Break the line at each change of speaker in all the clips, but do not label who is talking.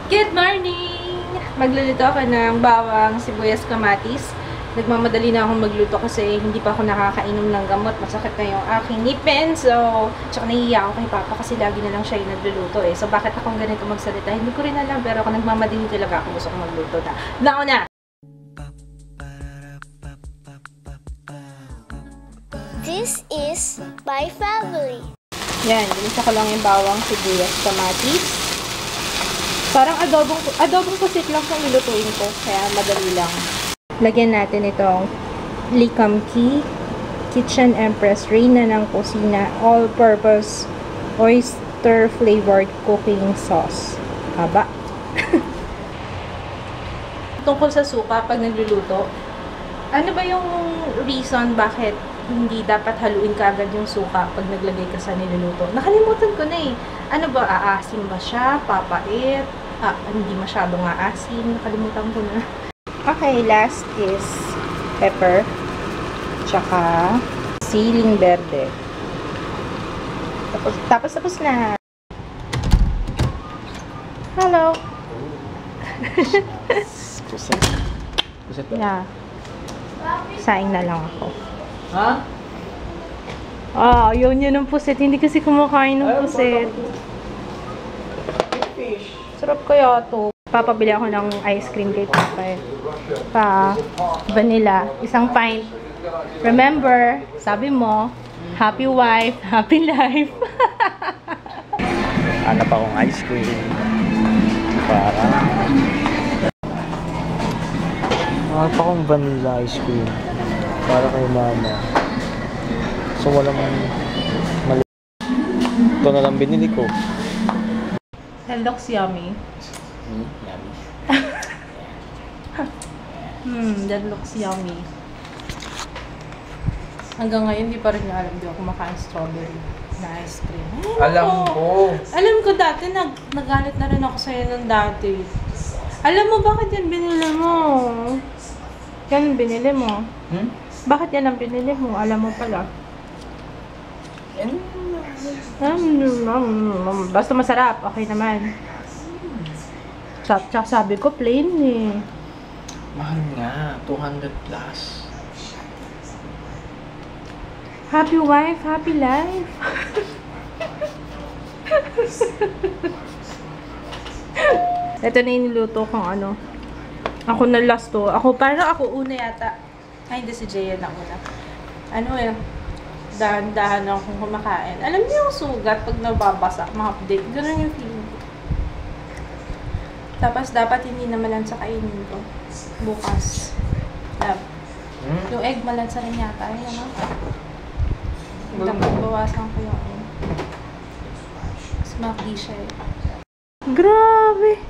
Good morning! Magluluto ako ng bawang, sibuyas, kamatis. Nagmamadali na akong magluto kasi hindi pa ako nakakainom ng gamot. Masakit na yung aking ngipin. So, tsaka nahihiya ako kay Papa kasi lagi na lang siya yung nagluluto eh. So, bakit akong ganito magsalita? Hindi ko rin alam, pero ako nagmamadali talaga ako gusto kong magluto na. Nauna!
This is my family.
Yan, ginisa ko lang yung bawang, sibuyas, kamatis. Parang adobong pusit lang kung nilutuin ko, kaya madali lang. Lagyan natin itong Likamki Kitchen Empress Reina ng Kusina All-Purpose Oyster Flavored Cooking Sauce. Haba. Tungkol sa suka pag nagluluto, ano ba yung reason bakit hindi dapat haluin ka agad yung suka pag naglagay ka sa niluluto? Nakalimutan ko na eh. Ano ba, aasim ba siya? Papait? Hindi masyadong aasim. Nakalimutan ko na. Okay, last is pepper. Tsaka siling berde. Tapos na. Hello.
Puset. Puset ba?
Yeah. Saing na lang ako.
Ha?
Yun ng puset. Hindi kasi kumakain ng puset.
Fish.
Sarap kaya to. Papabili ako ng ice cream kay Papa eh. Vanilla. Isang pint. Remember, sabi mo, happy wife, happy life.
Hanap akong ice cream. Hanap akong vanilla ice cream. Para kay mama. So walang mali. Ito na lang binili ko.
That looks yummy.
Yummy.
That looks yummy. Hanggang ngayon, di pa rin niya alam. Di ako kumakain strawberry na ice cream.
Alam ko.
Alam ko dati, nagalit na rin ako sa'yo nung dati. Alam mo, bakit yan binili mo? Yan binili mo. Bakit yan ang binili mo? Alam mo pala. Basta masarap. Okay naman. Tsaka sabi ko, plain eh.
Mahal nga. 200 plus.
Happy wife, happy life. Ito na yung niluto kong ano. Ako na last to. Parang ako una yata. Ay, hindi si Jaya na una. Ano eh. Dahan-dahan akong kumakain. Alam niyo yung sugat pag nababasa, ma-update. Ganun yung feeling ko. Tapos dapat hindi na malansa kainin ko. Bukas. Yung egg malansa rin yata. Ayan o. Dapat bawasan ko yung egg. Smacky siya eh. Grabe!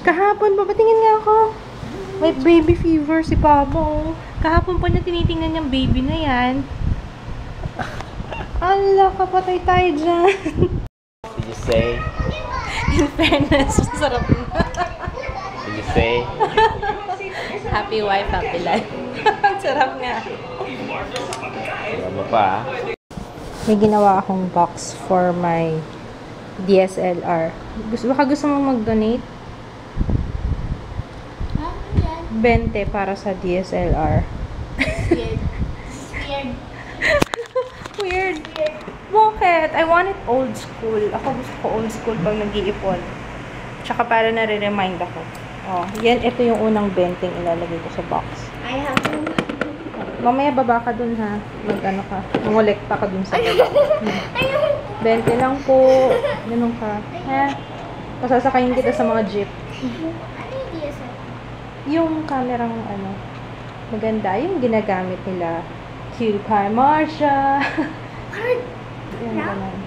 Kahapon pa, patingin nga ako. May baby fever si Papa oh. Kahapon pa niya tinitingnan yung baby na yan. Allah, kapatay tayo dyan.
Did you say?
In fairness, masarap na.
Did you say?
Happy wife, happy life. Sarap nga.
Alam mo pa.
May ginawa akong box for my DSLR. Baka gusto mong mag-donate? 20 para sa DSLR. Weird. Bakit? I want it old school. Ako gusto ko old school pag nag-iipon. Tsaka para nare-remind ako. Ito yung unang 20 ilalagay ko sa box.
I have to.
Mamaya baba ka dun ha. Mag-ano ka. Mangolekta ka dun sa baba. 20 lang po. Ganun ka. Ha? Pasasakayin kita sa mga jeep. Yung kamerang ano, maganda. Yung ginagamit nila. Cute car Marsha. Yan, ganun.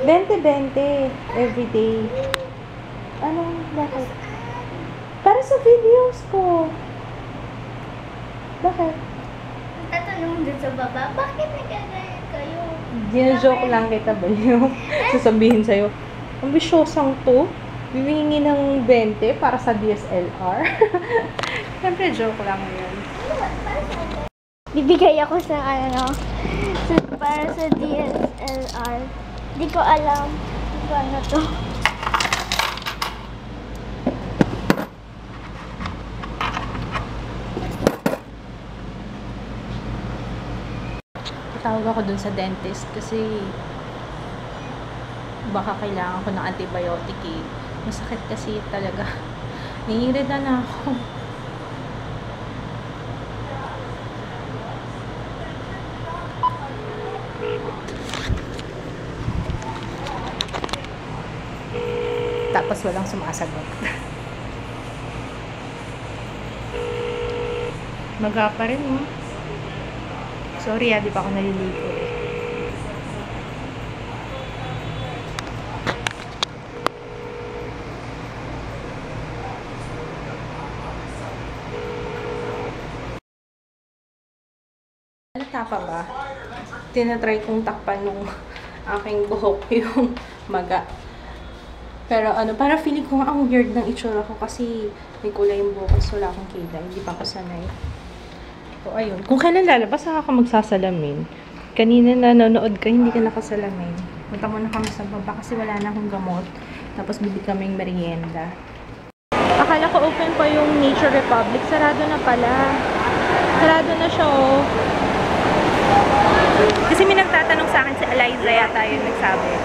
20-20 everyday. Anong bakit? Para sa videos ko. Bakit?
Tatanong dun sa baba, bakit nagkagayat kayo?
Dino-joke lang kita ba yung sasabihin sa'yo, ambisyosang to, bihingi ng 20 para sa DSLR. Siyempre, joke lang yun.
Bibigay ako sa para sa DSLR. Di ko alam kung ano to.
Tumawag ako dun sa dentist kasi baka kailangan ko ng antibiotic eh. Masakit kasi talaga. Nangingirida na ako. Tapos walang sumasagot. Maga pa rin, oh. Sorry di pa ako naliligo eh. Halata pa ba? Tinatry kong takpan yung aking buhok yung maga. Pero parang feeling ko ang weird ng itsura ko kasi may kulay yung buhok kasi wala akong kilay. Hindi pa ako sanay. So, ayun. Kung kailan lalabas, saka ka magsasalamin. Kanina nanonood ka, hindi ka nakasalamin. Punta muna kami sa baba kasi wala na akong gamot. Tapos bibig kaming merienda. Akala ko open pa yung Nature Republic. Sarado na pala. Sarado na siya, oh. Kasi may nagtatanong sa akin si Eliza yata yung nagsabi.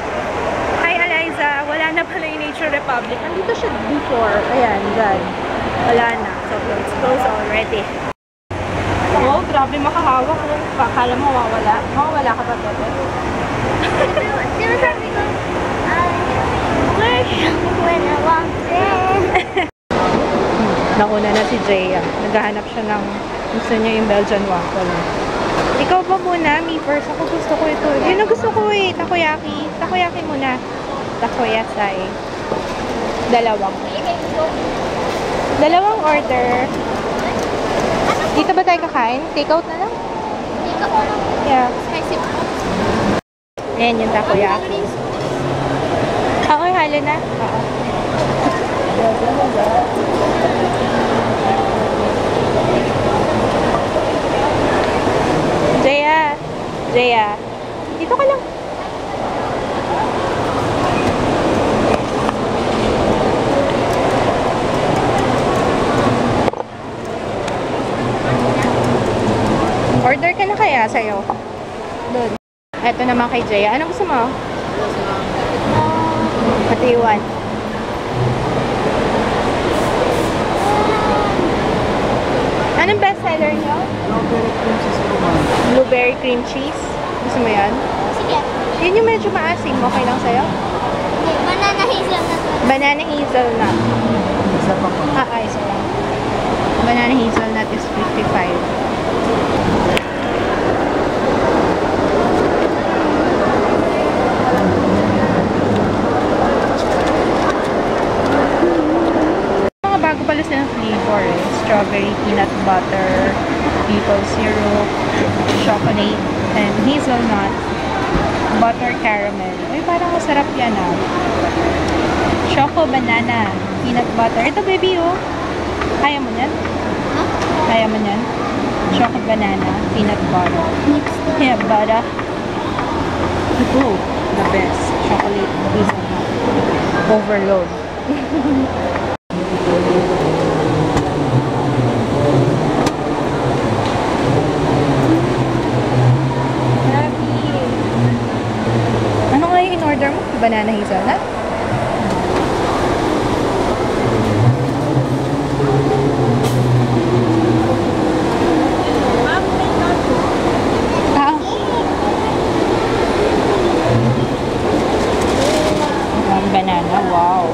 Hi Eliza, wala na pala yung Nature Republic. Andito siya before. Ayan, dyan. Wala na. So, it's closed already. Oh, grabe makahawak. Akala mo mawawala. Mawawala ka ba, Bebe?
Di ba sabi ko, when I walked in.
Nauna na si Jaya. Naghahanap siya ng gusto niya yung Belgian waffle. Ikaw ba muna? Me first. Ako gusto ko ito. Yun ang gusto ko eh. Takoyaki. Takoyaki muna. Takoyasai. Dalawang order. Dito ba tayo kakain? Take out na lang? Yeah.
Spicy.
Ayan yung takoyaki. Okay, halo na? Oo. Jaya. Dito ka lang. Order ka na kaya sa'yo? Doon. Eto naman kay Jaya. Ano gusto mo? Patiwan. Anong bestseller niyo? Blueberry cream cheese. Gusto mo yan?
Sige.
Yun yung medyo maasim. Okay lang sa'yo?
Banana hazelnut.
Banana hazelnut.
Isa pa po.
Isa lang. Banana hazelnut is 55. Bago pala silang flavor eh. Strawberry, peanut butter, maple syrup, chocolate, and hazelnut, butter caramel. Ay, parang masarap yan ah. Choco banana, peanut butter. Ito baby oh. Kaya mo yan?
Huh?
Kaya mo yan? Choco banana, peanut butter. Peanut butter. Ito, the best. Chocolate, hazelnut. Overload. Ano nga yung in-order mo? Banana hazelnut? Banana, wow.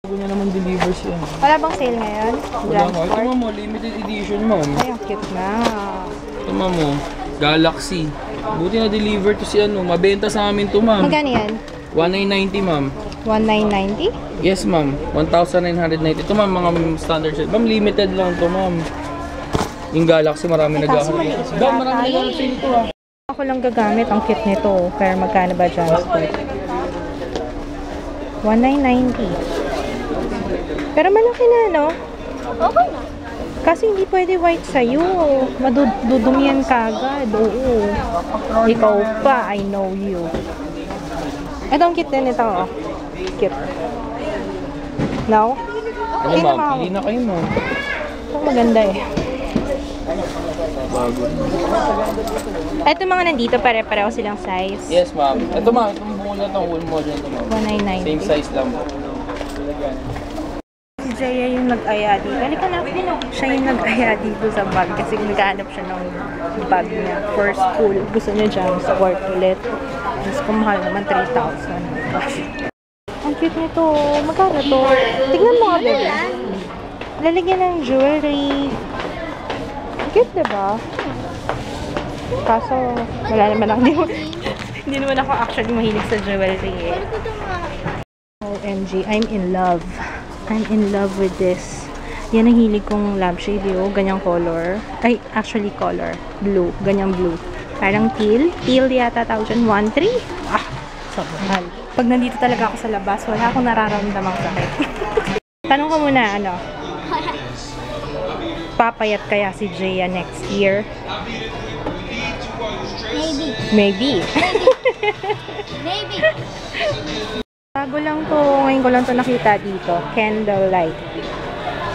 Bago niya naman deliver siya.
Wala bang sale ngayon?
Wala nga. Ito mo, limited edition mo.
Ay, ang cute na.
Ito mo, Galaxy. Buti na deliver to si mabenta sa amin to ma'am.
Magkano yan?
1990 ma'am.
1990?
Yes ma'am, 1,990. Ito ma'am, mga standard set. Ma'am, limited lang to ma'am. Yung Galaxy, marami
kaso
nag-ahari.
maliit
Ma'am, marami
yata.
nag-ahari ito ah.
Ako lang gagamit. Ang cute nito. Pero magkano ba dyan? 1990. Pero malaki na, no?
Okay na.
Kasi hindi pwede white sa'yo. Madudumihan ka agad. Oo. Ikaw pa, I know you. Ito ang cute din ito, oh. Cute. No?
Ano ma'am, pili na kayo ma'am.
Ito maganda eh.
Bago.
Ito mga nandito, pare-pareho silang size.
Yes, ma'am. Ito ma'am, itong buo na itong wool model ito ma'am.
1990.
Same size lang po.
Si Jaya yung nag-aya dito. Halika na. Siya yung nag-aya dito sa bag kasi naghahanap siya ng bag niya for school. Gusto niya dyan sa work ulit. Tapos kumahal naman 3,000. Ang cute nito. Magkano to? Tignan mo nga, bebe. Lalagyan ng jewelry. Ang cute, diba? Kaso, wala naman ako. Hindi naman ako actually mahilig sa jewelry eh. OMG, I'm in love. I'm in love with this. Yan ang hilig kong lampshade yun. Ganyang color. Ay, actually color. Blue. Ganyang blue. Parang teal. Teal yata tawag dyan. 1-3. Ah, so mahal. Pag nandito talaga ako sa labas, wala akong nararamdamang sakit. Tanong ko muna, ano? Papayat kaya si Jaya next year?
Maybe.
Maybe. Bago lang to. Ngayon ko lang to nakita dito. Candlelight.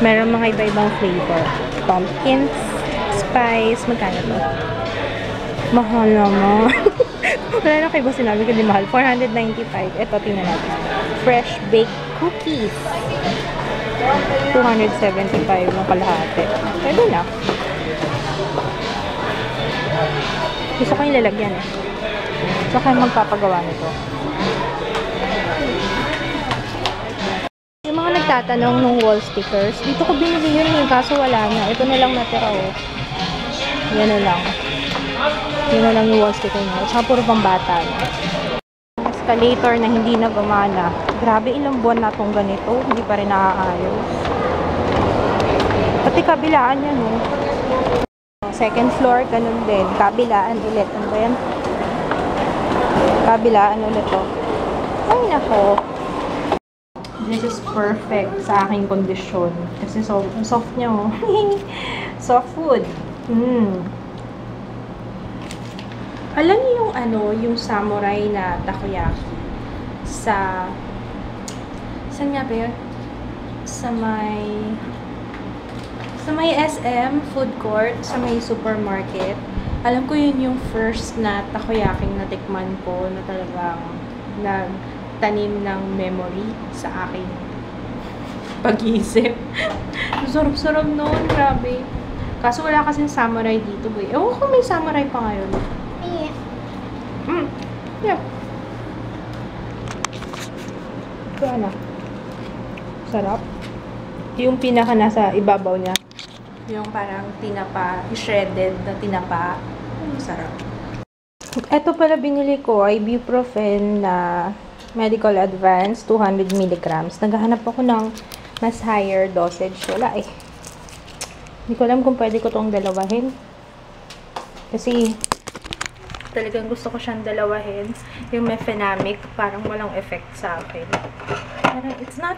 Meron mga iba-ibang flavor. Pumpkins, spice. Magkano to? Mahal naman. Wala na kayo ba sinabi ko di mahal? 495. Ito, tingnan natin. Fresh baked cookies. 275 ng kalahati. Pwede na. Gusto ko yung lalagyan eh. Gusto ko yung magpapagawa nito. Yung mga nagtatanong ng wall stickers, dito ko binili yun eh, kaso wala na. Ito na lang natira oh. Yan na lang. Yan na lang yung wall sticker niya. Tsaka puro pambata. Escalator na hindi na gumana. Grabe, ilang buwan na itong ganito. Hindi pa rin nakaayos. Pati kabilaan yan oh. Second floor, ganun din. Kabilaan ulit. Ano ba yan? Kabilaan ulit to. Ay, nako. This is perfect sa aking kondisyon. Kasi soft niya, oh. Soft food. Alam niyo yung ano, yung samurai na takoyaki sa saan nga ba yun? Sa may SM food court, sa may supermarket. Alam ko yun yung first na takoyaking natikman ko na talagang nagtanim ng memory sa aking pag-iisip. Sarap-sarap noon, grabe. Kaso wala kasing samurai dito, boy. Ewan ko may samurai pa ngayon. Yeah. Ito ano? Sarap. Yung pinaka nasa ibabaw niya. Yung parang tinapa, shredded na tinapa. Sarap. Ito pala binili ko, ibuprofen na medical advance, 200 mg. Naghahanap ako ng mas higher dosage. Wala eh. Hindi ko alam kung pwede ko itong dalawahin. Kasi talagang gusto ko siyang dalawahin. Yung mefenamic, parang walang effect sa akin. Parang it's not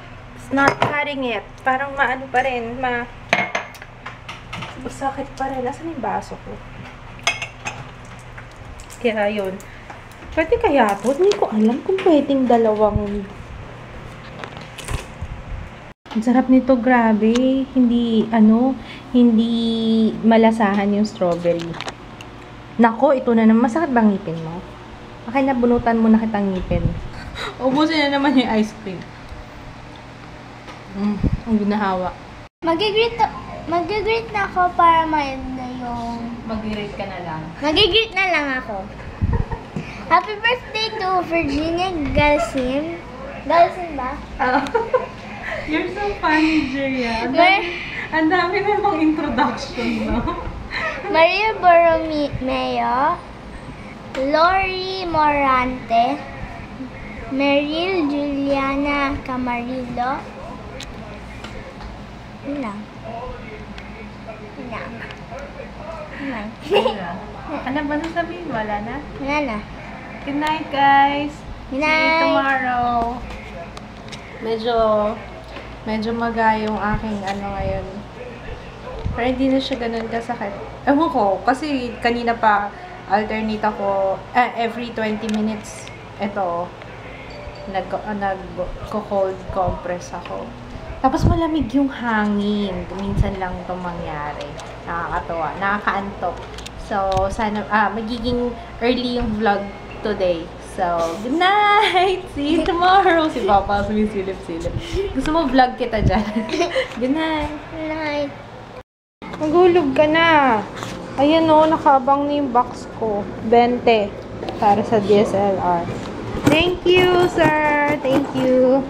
cutting it. Parang maano pa rin, sakit pa rin. Nasaan yung baso ko? Kaya yun. Pwede kaya ito? Hindi ko alam kung pwedeng dalawang. Ang sarap nito, grabe. Hindi malasahan yung strawberry. Nako, ito na naman. Masakit bang ngipin mo? Okay, nabunutan mo na kitang ngipin. Ubusin na naman yung ice cream. Ang ginahawa.
Mag-greet na ako para na yung...
Mag-greet ka na lang.
Mag-greet na lang ako. Happy birthday to Virginia Galsim. Galsim ba?
You're so funny, Jaya. Ang dami na pang introduction, no?
Maria Borromeo, Lori Morante, Meryl Juliana Camarillo. Yun lang.
Ano ba sasabihin? Wala na?
Wala na.
Good night, guys.
Good
See you
night.
tomorrow. Medyo maga yung aking ano ngayon. Pero hindi na siya ganun kasakit. Ewan ko, kasi kanina pa alternate ako, every 20 minutes, ito, nagko-cold compress ako. Tapos malamig yung hangin. Minsan lang ito mangyari. Nakakatawa. Nakakaantok. So, sana, magiging early yung vlog today. So, good night! See you tomorrow! Si Papa sumisilip-silip. Gusto mo vlog kita dyan? Good night!
Night.
Magulog ka na. Ayan o, nakabang na yung box ko. 20 para sa DSLR. Thank you, sir. Thank you.